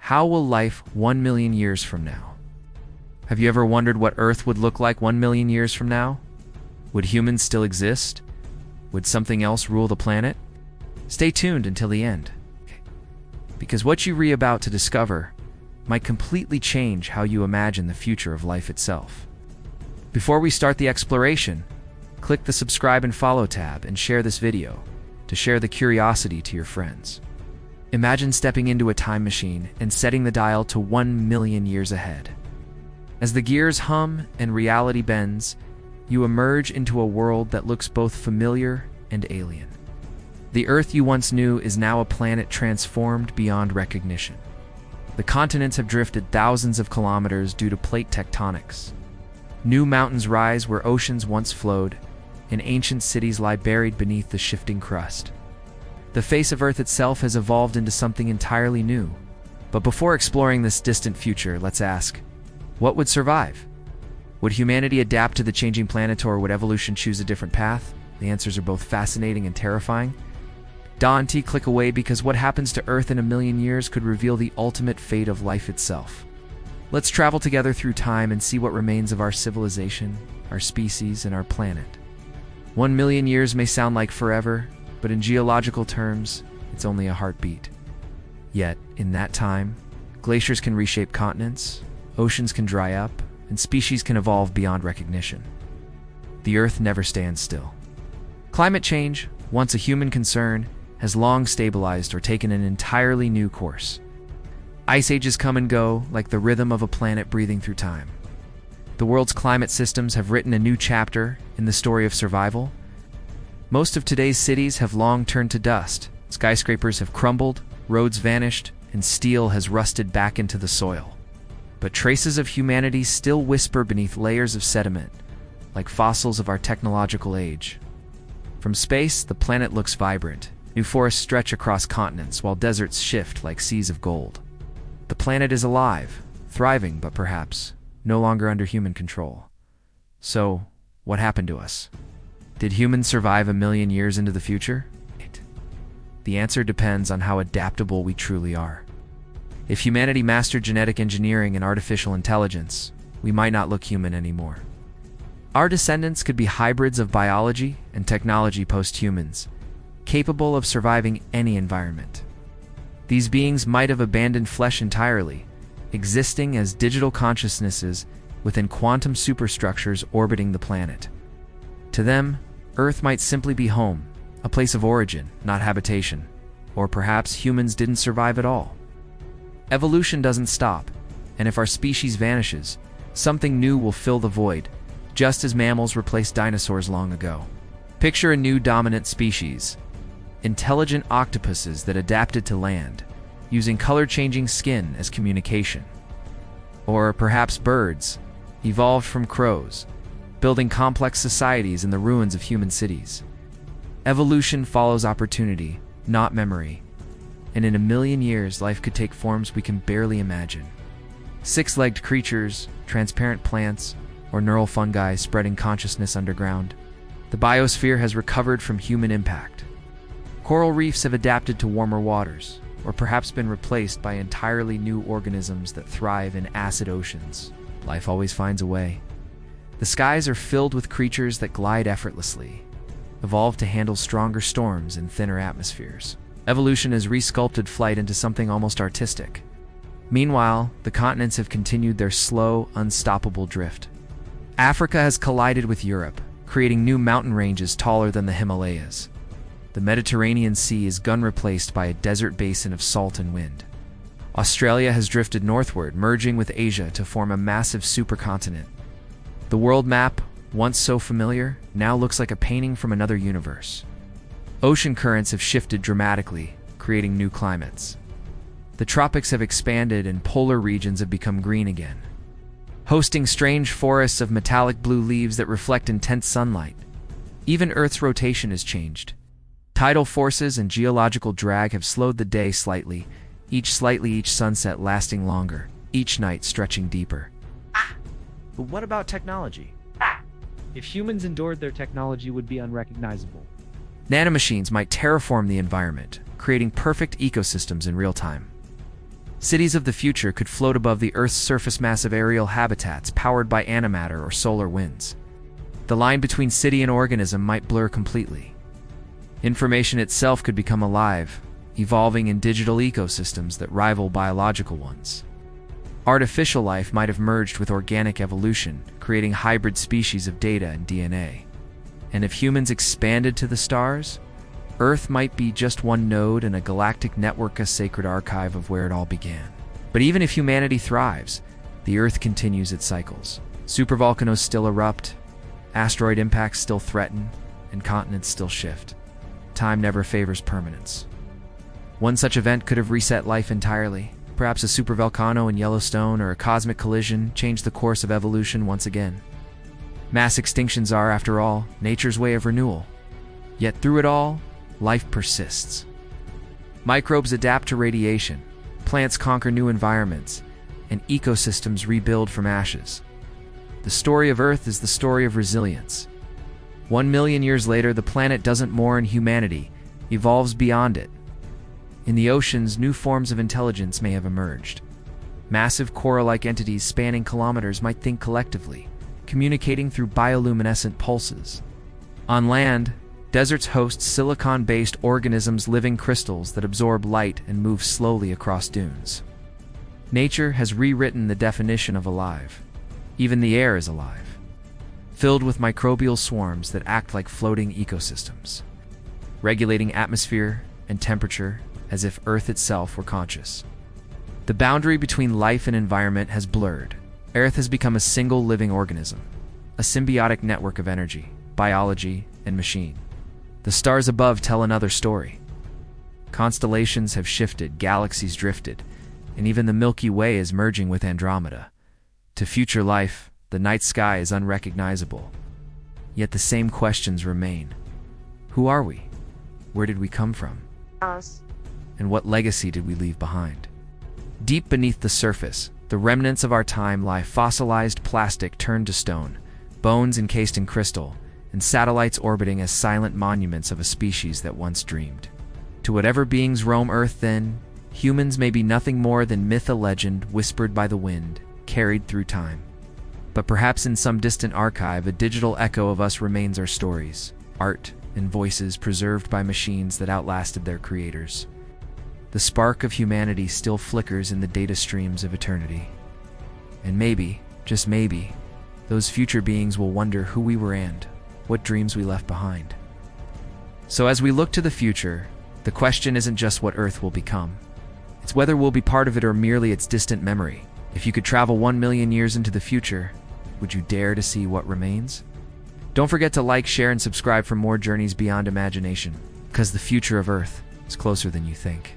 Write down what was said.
How will life 1 million years from now? Have you ever wondered what Earth would look like 1 million years from now? Would humans still exist? Would something else rule the planet? Stay tuned until the end, because what you about to discover might completely change how you imagine the future of life itself. Before we start the exploration, click the subscribe and follow tab and share this video to share the curiosity to your friends. Imagine stepping into a time machine and setting the dial to 1 million years ahead. As the gears hum and reality bends, you emerge into a world that looks both familiar and alien. The Earth you once knew is now a planet transformed beyond recognition. The continents have drifted thousands of kilometers due to plate tectonics. New mountains rise where oceans once flowed, and ancient cities lie buried beneath the shifting crust. The face of Earth itself has evolved into something entirely new. But before exploring this distant future, let's ask, what would survive? Would humanity adapt to the changing planet, or would evolution choose a different path? The answers are both fascinating and terrifying. Don't click away, because what happens to Earth in 1 million years could reveal the ultimate fate of life itself. Let's travel together through time and see what remains of our civilization, our species, and our planet. 1 million years may sound like forever, but in geological terms, it's only a heartbeat. Yet, in that time, glaciers can reshape continents, oceans can dry up, and species can evolve beyond recognition. The Earth never stands still. Climate change, once a human concern, has long stabilized or taken an entirely new course. Ice ages come and go like the rhythm of a planet breathing through time. The world's climate systems have written a new chapter in the story of survival. Most of today's cities have long turned to dust. Skyscrapers have crumbled, roads vanished, and steel has rusted back into the soil. But traces of humanity still whisper beneath layers of sediment, like fossils of our technological age. From space, the planet looks vibrant. New forests stretch across continents, while deserts shift like seas of gold. The planet is alive, thriving, but perhaps no longer under human control. So, what happened to us? Did humans survive 1 million years into the future? The answer depends on how adaptable we truly are. If humanity mastered genetic engineering and artificial intelligence, we might not look human anymore. Our descendants could be hybrids of biology and technology post-humans, capable of surviving any environment. These beings might have abandoned flesh entirely, existing as digital consciousnesses within quantum superstructures orbiting the planet. To them, Earth might simply be home, a place of origin, not habitation, or perhaps humans didn't survive at all. Evolution doesn't stop, and if our species vanishes, something new will fill the void, just as mammals replaced dinosaurs long ago. Picture a new dominant species: intelligent octopuses that adapted to land, using color-changing skin as communication. Or perhaps birds, evolved from crows, building complex societies in the ruins of human cities. Evolution follows opportunity, not memory. And in 1 million years, life could take forms we can barely imagine. Six-legged creatures, transparent plants, or neural fungi spreading consciousness underground. The biosphere has recovered from human impact. Coral reefs have adapted to warmer waters, or perhaps been replaced by entirely new organisms that thrive in acid oceans. Life always finds a way. The skies are filled with creatures that glide effortlessly, evolved to handle stronger storms in thinner atmospheres. Evolution has resculpted flight into something almost artistic. Meanwhile, the continents have continued their slow, unstoppable drift. Africa has collided with Europe, creating new mountain ranges taller than the Himalayas. The Mediterranean Sea is replaced by a desert basin of salt and wind. Australia has drifted northward, merging with Asia to form a massive supercontinent. The world map, once so familiar, now looks like a painting from another universe. Ocean currents have shifted dramatically, creating new climates. The tropics have expanded and polar regions have become green again, hosting strange forests of metallic blue leaves that reflect intense sunlight. Even Earth's rotation has changed. Tidal forces and geological drag have slowed the day slightly, each sunset lasting longer, each night stretching deeper. But what about technology? If humans endured, their technology would be unrecognizable. Nanomachines might terraform the environment, creating perfect ecosystems in real time. Cities of the future could float above the Earth's surface, massive aerial habitats powered by antimatter or solar winds. The line between city and organism might blur completely. Information itself could become alive, evolving in digital ecosystems that rival biological ones. Artificial life might have merged with organic evolution, creating hybrid species of data and DNA. And if humans expanded to the stars, Earth might be just one node in a galactic network, a sacred archive of where it all began. But even if humanity thrives, the Earth continues its cycles. Supervolcanoes still erupt, asteroid impacts still threaten, and continents still shift. Time never favors permanence. One such event could have reset life entirely. Perhaps a supervolcano in Yellowstone or a cosmic collision changed the course of evolution once again. Mass extinctions are, after all, nature's way of renewal. Yet through it all, life persists. Microbes adapt to radiation, plants conquer new environments, and ecosystems rebuild from ashes. The story of Earth is the story of resilience. 1 million years later, the planet doesn't mourn humanity, evolves beyond it. In the oceans, new forms of intelligence may have emerged. Massive coral-like entities spanning kilometers might think collectively, communicating through bioluminescent pulses. On land, deserts host silicon-based organisms, living crystals that absorb light and move slowly across dunes. Nature has rewritten the definition of alive. Even the air is alive, filled with microbial swarms that act like floating ecosystems, regulating atmosphere and temperature as if Earth itself were conscious. The boundary between life and environment has blurred. Earth has become a single living organism, a symbiotic network of energy, biology, and machine. The stars above tell another story. Constellations have shifted, galaxies drifted, and even the Milky Way is merging with Andromeda. To future life, the night sky is unrecognizable. Yet the same questions remain. Who are we? Where did we come from? Us. And what legacy did we leave behind? Deep beneath the surface, the remnants of our time lie: fossilized plastic turned to stone, bones encased in crystal, and satellites orbiting as silent monuments of a species that once dreamed. To whatever beings roam Earth then, humans may be nothing more than myth, a legend whispered by the wind, carried through time. But perhaps in some distant archive, a digital echo of us remains: our stories, art, and voices preserved by machines that outlasted their creators. The spark of humanity still flickers in the data streams of eternity. And maybe, just maybe, those future beings will wonder who we were and what dreams we left behind. So as we look to the future, the question isn't just what Earth will become. It's whether we'll be part of it or merely its distant memory. If you could travel 1 million years into the future, would you dare to see what remains? Don't forget to like, share, and subscribe for more journeys beyond imagination, because the future of Earth is closer than you think.